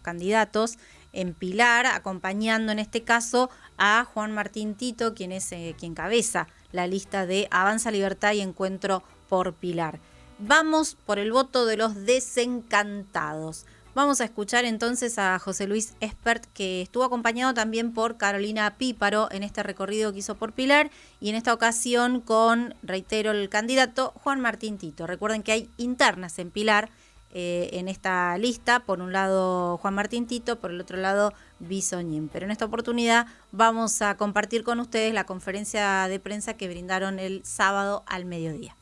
candidatos en Pilar, acompañando en este caso a Juan Martín Tito, quien es quien encabeza la lista de Avanza Libertad y Encuentro por Pilar. Vamos por el voto de los desencantados. Vamos a escuchar entonces a José Luis Espert, que estuvo acompañado también por Carolina Píparo en este recorrido que hizo por Pilar, y en esta ocasión con, reitero, el candidato Juan Martín Tito. Recuerden que hay internas en Pilar en esta lista, por un lado Juan Martín Tito, por el otro lado Bisoñín. Pero en esta oportunidad vamos a compartir con ustedes la conferencia de prensa que brindaron el sábado al mediodía.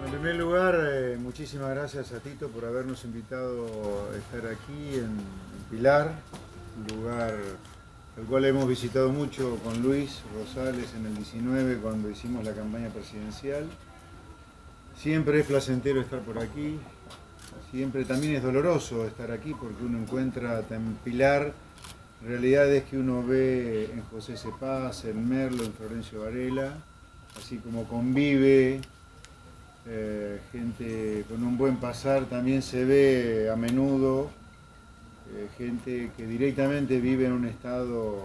En primer lugar, muchísimas gracias a Tito por habernos invitado a estar aquí en Pilar, un lugar al cual hemos visitado mucho con Luis Rosales en el 19 cuando hicimos la campaña presidencial. Siempre es placentero estar por aquí, siempre también es doloroso estar aquí porque uno encuentra en Pilar realidades que uno ve en José Cepaz, en Merlo, en Florencio Varela, así como convive gente con un buen pasar, también se ve a menudo gente que directamente vive en un estado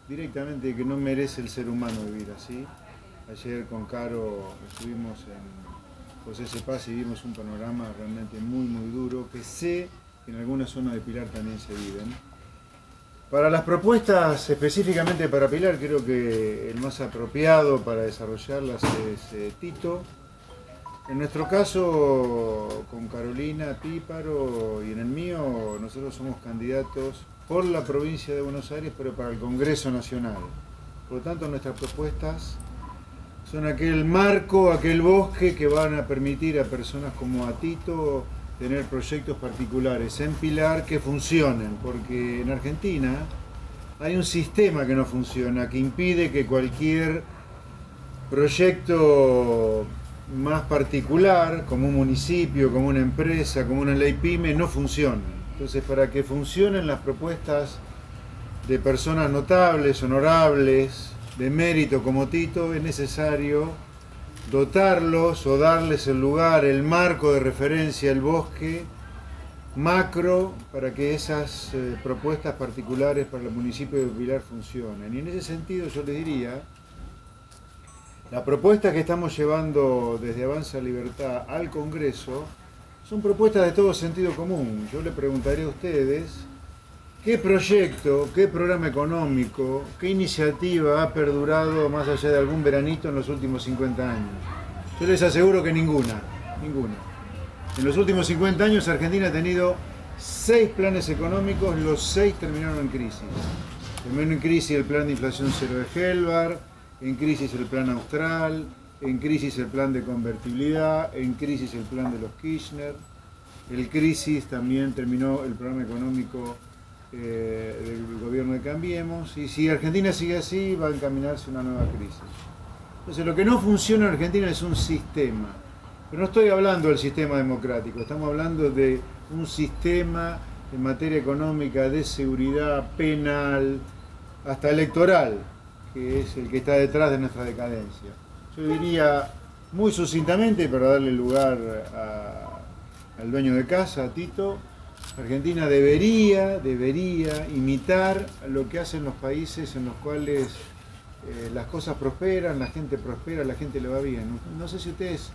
directamente que no merece el ser humano vivir así. Ayer con Caro estuvimos en José Cepaz y vimos un panorama realmente muy muy duro que sé que en algunas zonas de Pilar también se viven. Para las propuestas específicamente para Pilar, creo que el más apropiado para desarrollarlas es Tito. En nuestro caso, con Carolina Píparo y en el mío, nosotros somos candidatos por la provincia de Buenos Aires, pero para el Congreso Nacional. Por lo tanto, nuestras propuestas son aquel marco, aquel bosque que van a permitir a personas como a Tito tener proyectos particulares en Pilar que funcionen, porque en Argentina hay un sistema que no funciona, que impide que cualquier proyecto más particular, como un municipio, como una empresa, como una ley PYME, no funciona. Entonces, para que funcionen las propuestas de personas notables, honorables, de mérito como Tito, es necesario dotarlos o darles el lugar, el marco de referencia, el bosque macro, para que esas propuestas particulares para el municipio de Pilar funcionen. Y en ese sentido yo les diría, la propuesta que estamos llevando desde Avanza Libertad al Congreso son propuestas de todo sentido común. Yo le preguntaré a ustedes qué proyecto, qué programa económico, qué iniciativa ha perdurado más allá de algún veranito en los últimos 50 años. Yo les aseguro que ninguna. En los últimos 50 años Argentina ha tenido 6 planes económicos, los 6 terminaron en crisis. Terminó en crisis el plan de inflación cero de Helvar, en crisis el plan austral, en crisis el plan de convertibilidad, en crisis el plan de los Kirchner, en crisis también terminó el programa económico del gobierno de Cambiemos, y si Argentina sigue así va a encaminarse una nueva crisis. Entonces lo que no funciona en Argentina es un sistema, pero no estoy hablando del sistema democrático, estamos hablando de un sistema en materia económica, de seguridad penal, hasta electoral, que es el que está detrás de nuestra decadencia. Yo diría muy sucintamente, para darle lugar al dueño de casa, a Tito, Argentina debería imitar lo que hacen los países en los cuales las cosas prosperan, la gente prospera, la gente le va bien. No sé si ustedes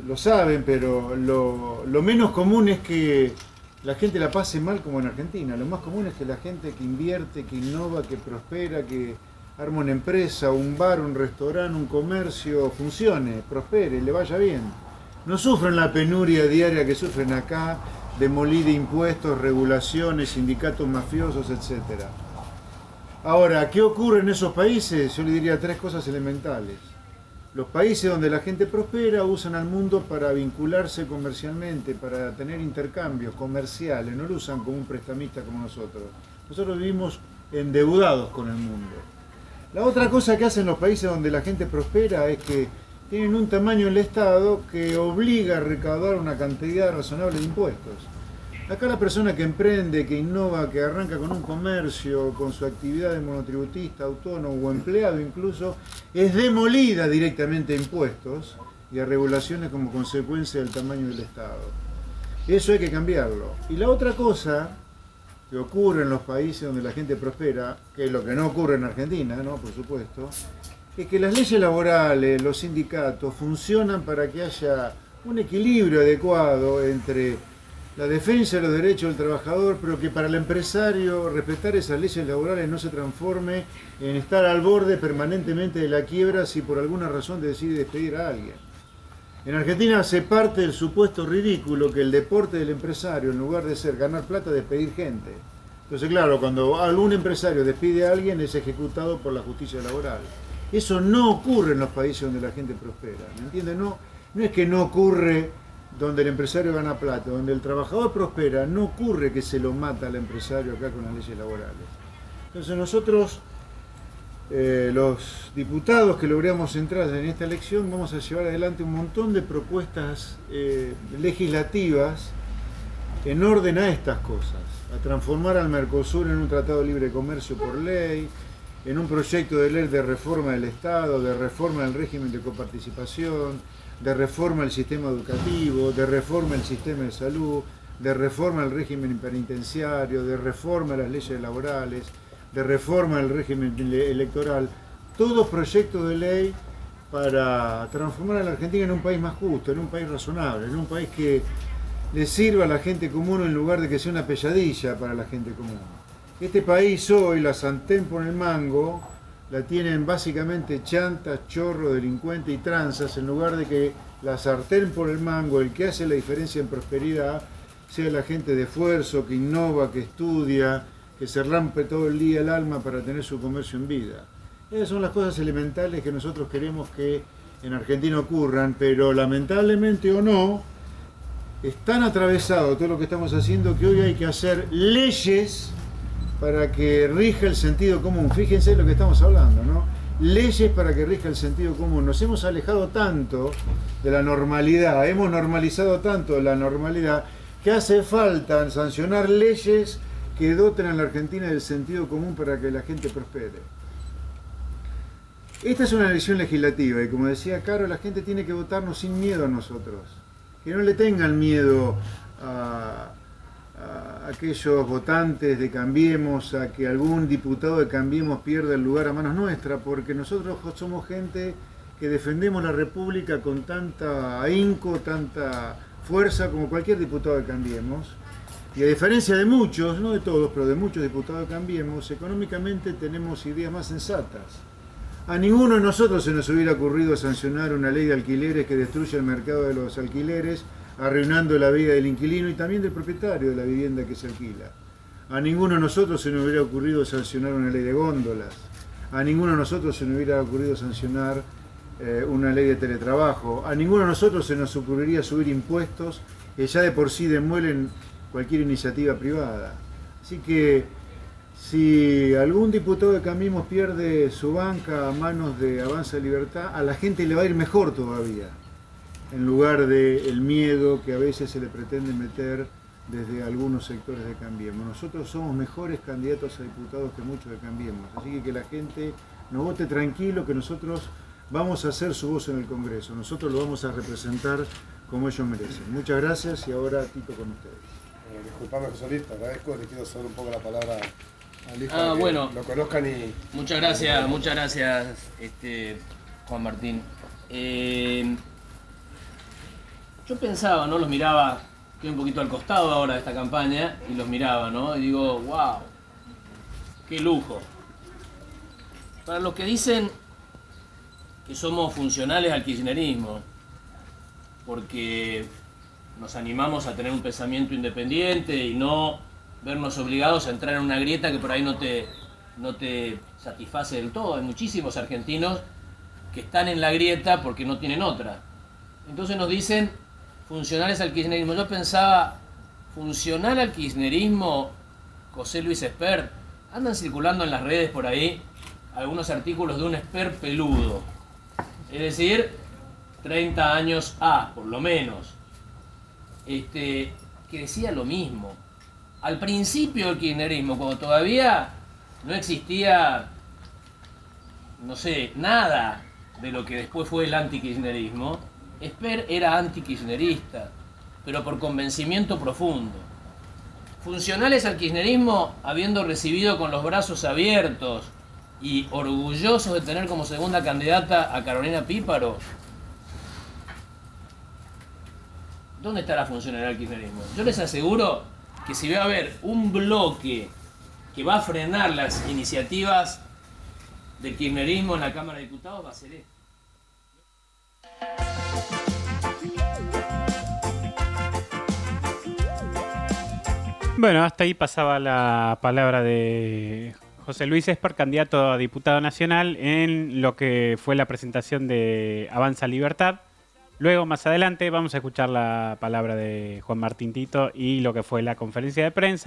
lo saben, pero lo menos común es que la gente la pase mal como en Argentina. Lo más común es que la gente que invierte, que innova, que prospera, que arma una empresa, un bar, un restaurante, un comercio, funcione, prospere, le vaya bien. No sufren la penuria diaria que sufren acá, de molida impuestos, regulaciones, sindicatos mafiosos, etc. Ahora, ¿qué ocurre en esos países? Yo le diría 3 cosas elementales. Los países donde la gente prospera usan al mundo para vincularse comercialmente, para tener intercambios comerciales, no lo usan como un prestamista como nosotros. Nosotros vivimos endeudados con el mundo. La otra cosa que hacen los países donde la gente prospera es que tienen un tamaño en el Estado que obliga a recaudar una cantidad razonable de impuestos. Acá la persona que emprende, que innova, que arranca con un comercio, con su actividad de monotributista, autónomo o empleado incluso, es demolida directamente a impuestos y a regulaciones como consecuencia del tamaño del Estado. Eso hay que cambiarlo. Y la otra cosa que ocurre en los países donde la gente prospera, que es lo que no ocurre en Argentina, ¿no? Por supuesto, es que las leyes laborales, los sindicatos, funcionan para que haya un equilibrio adecuado entre la defensa de los derechos del trabajador, pero que para el empresario respetar esas leyes laborales no se transforme en estar al borde permanentemente de la quiebra si por alguna razón decide despedir a alguien. En Argentina se parte del supuesto ridículo que el deporte del empresario, en lugar de ser ganar plata, es despedir gente. Entonces, claro, cuando algún empresario despide a alguien, es ejecutado por la justicia laboral. Eso no ocurre en los países donde la gente prospera, ¿me entienden? No es que no ocurre donde el empresario gana plata, donde el trabajador prospera, no ocurre que se lo mata al empresario acá con las leyes laborales. Entonces nosotros, los diputados que logramos entrar en esta elección, vamos a llevar adelante un montón de propuestas legislativas en orden a estas cosas, a transformar al Mercosur en un tratado de libre comercio por ley, en un proyecto de ley de reforma del Estado, de reforma del régimen de coparticipación, de reforma del sistema educativo, de reforma del sistema de salud, de reforma del régimen penitenciario, de reforma de las leyes laborales, de reforma del régimen electoral, todos proyectos de ley para transformar a la Argentina en un país más justo, en un país razonable, en un país que le sirva a la gente común en lugar de que sea una pesadilla para la gente común. Este país hoy, la sartén por el mango, la tienen básicamente chantas, chorros, delincuentes y tranzas, en lugar de que la sartén por el mango, el que hace la diferencia en prosperidad, sea la gente de esfuerzo, que innova, que estudia, que se rompe todo el día el alma para tener su comercio en vida. Esas son las cosas elementales que nosotros queremos que en Argentina ocurran, pero lamentablemente o no, es tan atravesado todo lo que estamos haciendo que hoy hay que hacer leyes para que rija el sentido común. Fíjense lo que estamos hablando, ¿no? Leyes para que rija el sentido común. Nos hemos alejado tanto de la normalidad, hemos normalizado tanto la normalidad, que hace falta sancionar leyes que doten a la Argentina del sentido común para que la gente prospere. Esta es una elección legislativa y como decía Caro, la gente tiene que votarnos sin miedo a nosotros. Que no le tengan miedo a aquellos votantes de Cambiemos, a que algún diputado de Cambiemos pierda el lugar a manos nuestras, porque nosotros somos gente que defendemos la República con tanta ahínco, tanta fuerza como cualquier diputado de Cambiemos. Y a diferencia de muchos, no de todos, pero de muchos diputados de Cambiemos, económicamente tenemos ideas más sensatas. A ninguno de nosotros se nos hubiera ocurrido sancionar una ley de alquileres que destruye el mercado de los alquileres, arruinando la vida del inquilino y también del propietario de la vivienda que se alquila. A ninguno de nosotros se nos hubiera ocurrido sancionar una ley de góndolas. A ninguno de nosotros se nos hubiera ocurrido sancionar una ley de teletrabajo. A ninguno de nosotros se nos ocurriría subir impuestos que ya de por sí demuelen cualquier iniciativa privada. Así que si algún diputado de Cambiemos pierde su banca a manos de Avanza Libertad, a la gente le va a ir mejor todavía, en lugar del miedo que a veces se le pretende meter desde algunos sectores de Cambiemos. Nosotros somos mejores candidatos a diputados que muchos de Cambiemos, así que la gente nos vote tranquilo, que nosotros vamos a hacer su voz en el Congreso, nosotros lo vamos a representar como ellos merecen. Muchas gracias y ahora Tito con ustedes. Disculpame, José Luis, te agradezco, le quiero ceder un poco la palabra al hijo, que bueno, lo conozcan y... Muchas gracias, Juan Martín. Yo pensaba, ¿no? Los miraba, estoy un poquito al costado ahora de esta campaña, y los miraba, ¿no? Y digo, wow, qué lujo. Para los que dicen que somos funcionales al kirchnerismo, porque nos animamos a tener un pensamiento independiente y no vernos obligados a entrar en una grieta que por ahí no te satisface del todo. Hay muchísimos argentinos que están en la grieta porque no tienen otra. Entonces nos dicen funcionales al kirchnerismo. Yo pensaba, funcional al kirchnerismo, José Luis Esper, andan circulando en las redes por ahí algunos artículos de un Esper peludo. Es decir, 30 años por lo menos. Que decía lo mismo. Al principio del kirchnerismo, cuando todavía no existía, no sé, nada de lo que después fue el antikirchnerismo, Esper era antikirchnerista. pero por convencimiento profundo. Funcionales al kirchnerismo, habiendo recibido con los brazos abiertos y orgullosos de tener como segunda candidata a Carolina Píparo. ¿Dónde está la funcionalidad del kirchnerismo? Yo les aseguro que si va a haber un bloque que va a frenar las iniciativas del kirchnerismo en la Cámara de Diputados, va a ser este. Bueno, hasta ahí pasaba la palabra de José Luis Espar, candidato a diputado nacional, en lo que fue la presentación de Avanza Libertad. Luego, más adelante, vamos a escuchar la palabra de Juan Martín Tito y lo que fue la conferencia de prensa.